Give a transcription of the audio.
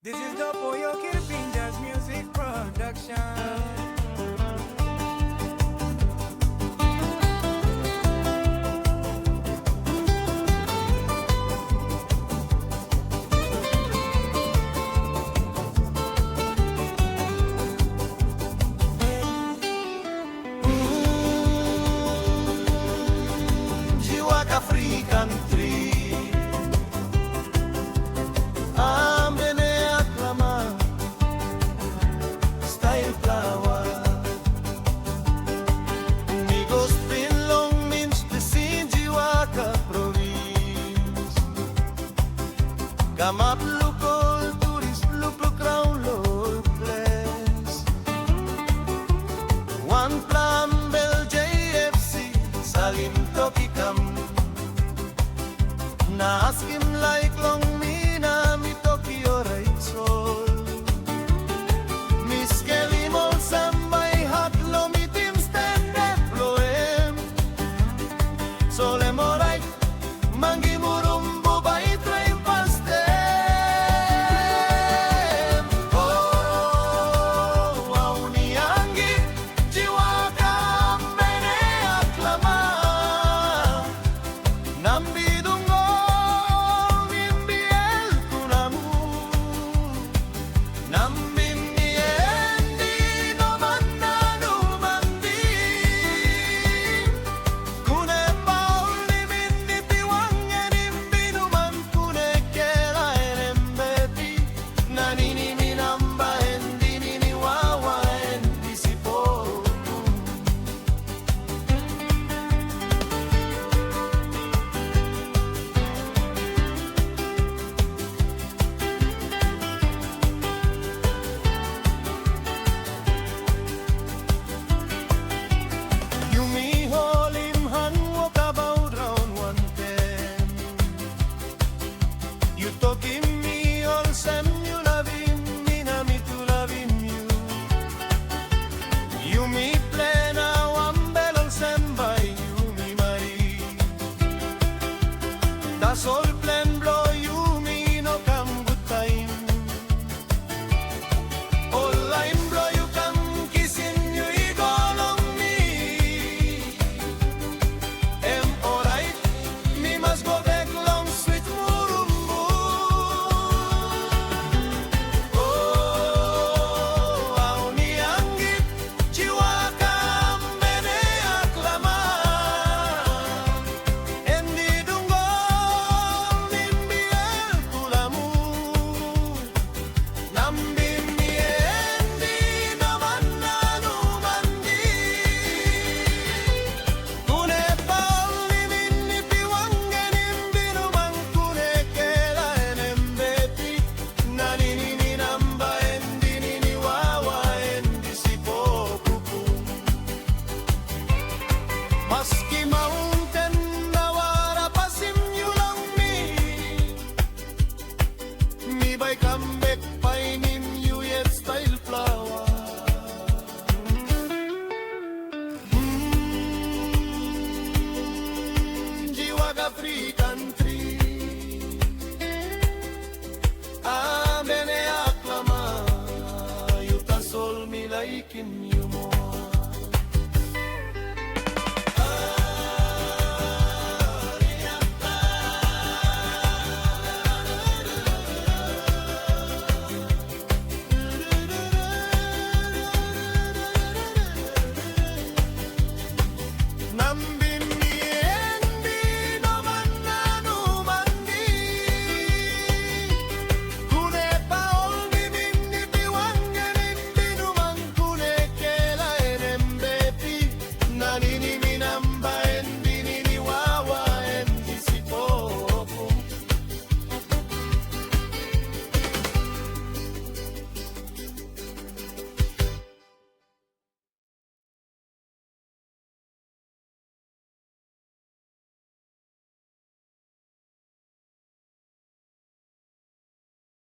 This is the Pollo Kirpin Jazz Music Production. African tree, ambene aclama, style flower. Migos pinlong means the Sinjiwaka province. Gamap lukol tourist lupluk round low place. One plan bel JFC salim tokikam. Na ask him like long mina mi Tokyo right soul. Miss Kelly mol sambay hot lo mi team stand up floem. So le moray mangi murumbo by train paste. Oh, wow ni angi jiwa kambene aklama. Nambi sol plen blow you me no come good time. All I'm blow you come kissing you igolong me. Alright, me must go back long sweet murumbu. Oh, aw ni anggit jiwa kambene aklama. Maski mountain nawara pasim you lang me by come back painim you yet style flower. Jiwaga free country, abene aklama, yuta sol mi laikin